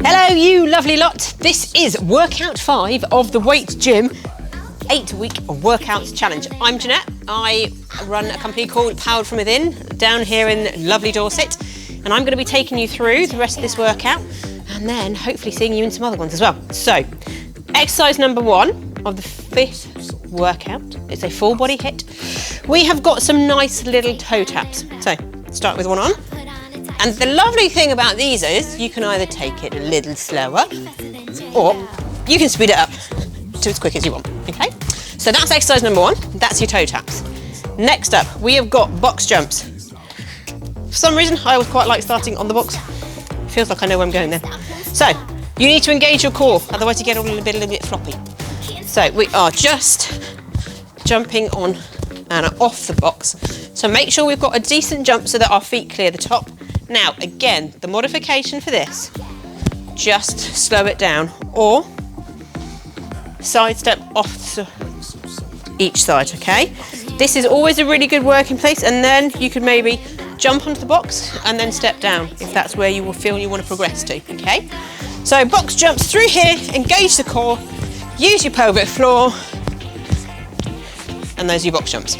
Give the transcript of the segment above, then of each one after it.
Hello, you lovely lot. This is workout 5 of the Weight Gym 8-week workout challenge. I'm Jeanette. I run a company called Powered From Within down here in lovely Dorset, and I'm going to be taking you through the rest of this workout and then hopefully seeing you in some other ones as well. So, exercise number 1 of the 5th workout is a full body hit. We have got some nice little toe taps. So, start with one on. And the lovely thing about these is you can either take it a little slower or you can speed it up to as quick as you want, okay? So that's exercise number 1, that's your toe taps. Next up, we have got box jumps. For some reason, I always quite like starting on the box. It feels like I know where I'm going then. So, you need to engage your core, otherwise you get a little bit floppy. So we are just jumping on and off the box. So make sure we've got a decent jump so that our feet clear the top. Now, again, the modification for this, just slow it down or sidestep off to each side, okay? This is always a really good working place, and then you could maybe jump onto the box and then step down if that's where you will feel you want to progress to, okay? So box jumps through here, engage the core, use your pelvic floor, and those are your box jumps.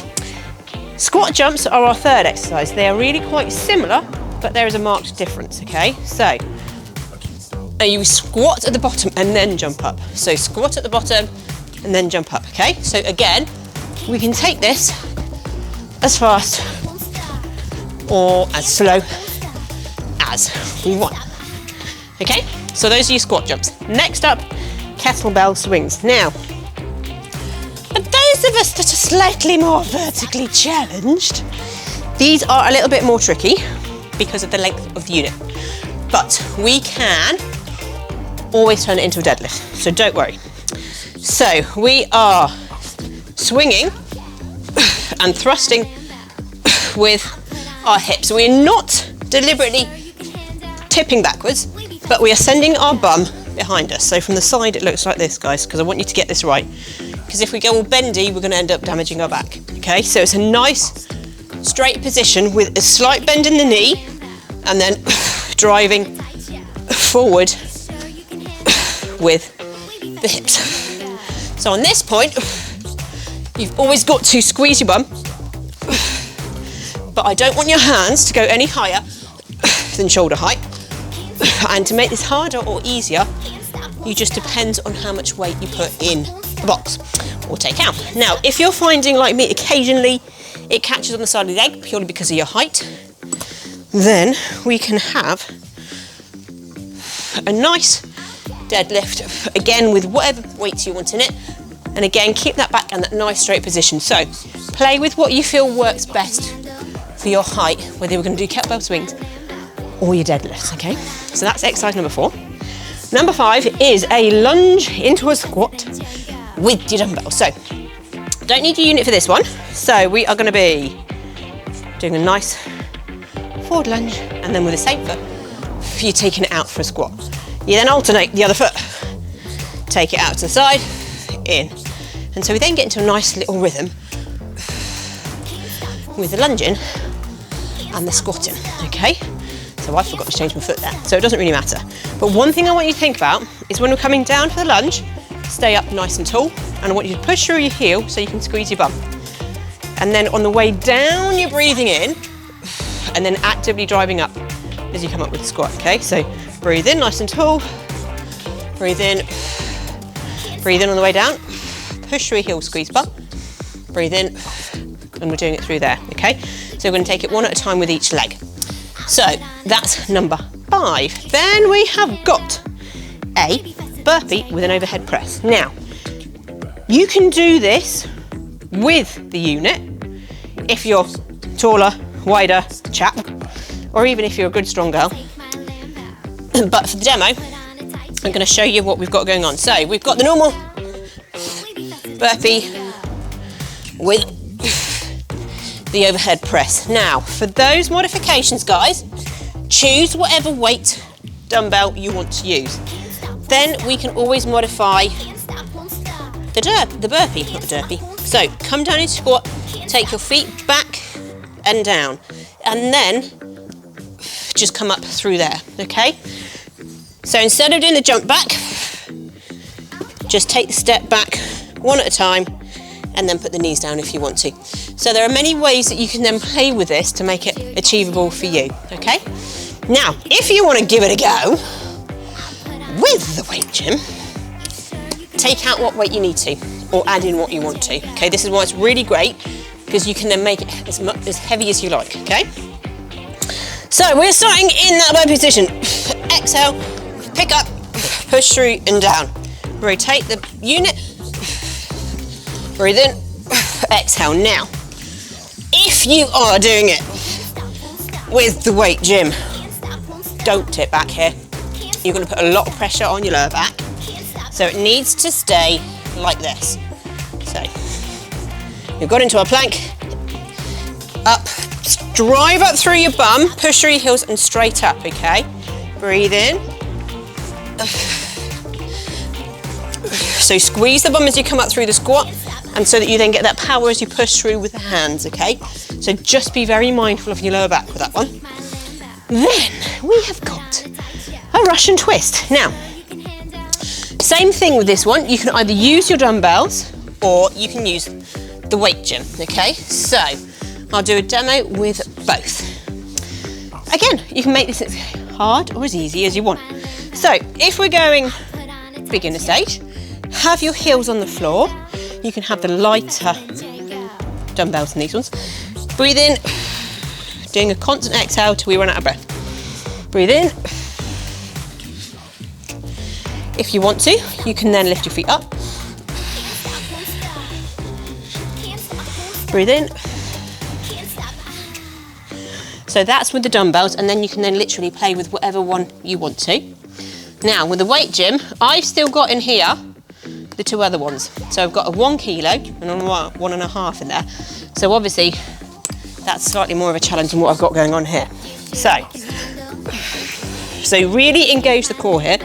Squat jumps are our 3rd exercise. They are really quite similar, but there is a marked difference, okay? So, you squat at the bottom and then jump up. So squat at the bottom and then jump up, okay? So again, we can take this as fast or as slow as we want. Okay, so those are your squat jumps. Next up, kettlebell swings. Now, for those of us that are slightly more vertically challenged, these are a little bit more tricky because of the length of the unit. But we can always turn it into a deadlift, so don't worry. So we are swinging and thrusting with our hips. We're not deliberately tipping backwards, but we are sending our bum behind us. So from the side it looks like this, guys, because I want you to get this right. Because if we go all bendy, we're going to end up damaging our back. Okay, so it's a nice straight position with a slight bend in the knee and then driving forward with the hips. So on this point, you've always got to squeeze your bum, but I don't want your hands to go any higher than shoulder height. And to make this harder or easier, you just depends on how much weight you put in the box or take out. Now, if you're finding, like me, occasionally it catches on the side of the leg purely because of your height, then we can have a nice deadlift, again with whatever weights you want in it, and again keep that back and that nice straight position. So play with what you feel works best for your height, whether we're going to do kettlebell swings or your deadlifts, okay? So that's exercise number 4. Number 5 is a lunge into a squat with your dumbbell. So don't need your unit for this one. So we are going to be doing a nice forward lunge, and then with the same foot, you're taking it out for a squat. You then alternate the other foot, take it out to the side, in. And so we then get into a nice little rhythm with the lunging and the squatting, okay? So I forgot to change my foot there, so it doesn't really matter. But one thing I want you to think about is when we're coming down for the lunge, stay up nice and tall, and I want you to push through your heel so you can squeeze your bum. And then on the way down, you're breathing in, and then actively driving up as you come up with the squat, okay? So breathe in nice and tall, breathe in on the way down, push through your heel, squeeze bum, breathe in, and we're doing it through there, okay? So we're going to take it one at a time with each leg. So that's number 5. Then we have got a burpee with an overhead press. Now, you can do this with the unit if you're taller, wider chap, or even if you're a good strong girl. But for the demo, I'm going to show you what we've got going on. So we've got the normal burpee with the overhead press. Now, for those modifications, guys, choose whatever weight dumbbell you want to use. Then we can always modify the burpee, not the derpy. So come down into squat, take your feet back and down. And then just come up through there, okay? So instead of doing the jump back, just take the step back one at a time and then put the knees down if you want to. So there are many ways that you can then play with this to make it achievable for you, okay? Now, if you want to give it a go with the weight gym, take out what weight you need to or add in what you want to, okay? This is why it's really great, because you can then make it as heavy as you like, okay? So we're starting in that burpee position. Exhale, pick up, push through and down. Rotate the unit, breathe in, exhale. Now, if you are doing it with the weight gym, don't tip back here. You're going to put a lot of pressure on your lower back, so it needs to stay like this. So you've got into a plank, up, drive up through your bum, push through your heels and straight up, okay? Breathe in. So squeeze the bum as you come up through the squat, and so that you then get that power as you push through with the hands, okay? So just be very mindful of your lower back with that one. Then we have got a Russian twist. Now, same thing with this one. You can either use your dumbbells or you can use the weight gym, okay? So I'll do a demo with both. Again, you can make this as hard or as easy as you want. So if we're going beginner stage, have your heels on the floor. You can have the lighter dumbbells than these ones. Breathe in, doing a constant exhale till we run out of breath. Breathe in. If you want to, you can then lift your feet up. Breathe in. So that's with the dumbbells, and then you can then literally play with whatever one you want to. Now with the weight gym, I've still got in here the two other ones. So I've got a 1 kilo and a 1.5 in there. So obviously that's slightly more of a challenge than what I've got going on here. So really engage the core here.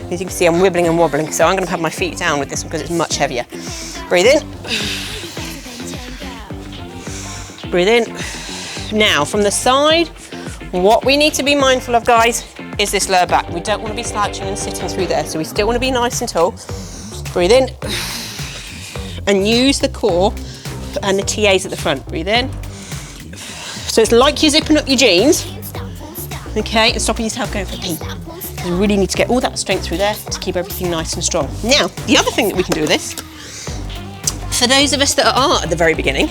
As you can see, I'm wibbling and wobbling, so I'm going to have my feet down with this one because it's much heavier. Breathe in. Breathe in. Now, from the side, what we need to be mindful of, guys, is this lower back. We don't want to be slouching and sitting through there, so we still want to be nice and tall. Breathe in. And use the core and the TAs at the front. Breathe in. So it's like you're zipping up your jeans, okay, and stopping yourself going for a pee. You really need to get all that strength through there to keep everything nice and strong. Now, the other thing that we can do with this, for those of us that are at the very beginning,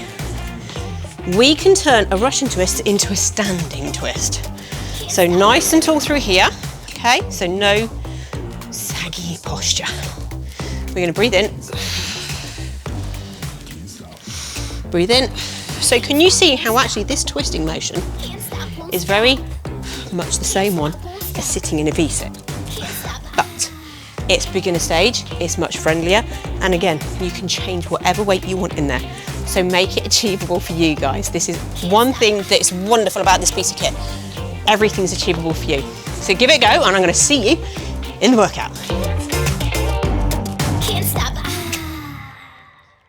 we can turn a Russian twist into a standing twist. So nice and tall through here, okay? So no saggy posture. We're going to breathe in. Breathe in. So can you see how actually this twisting motion is very much the same one as sitting in a V-sit, but it's beginner stage, it's much friendlier, and again, you can change whatever weight you want in there. So make it achievable for you guys. This is one thing that's wonderful about this piece of kit. Everything's achievable for you. So give it a go, and I'm going to see you in the workout.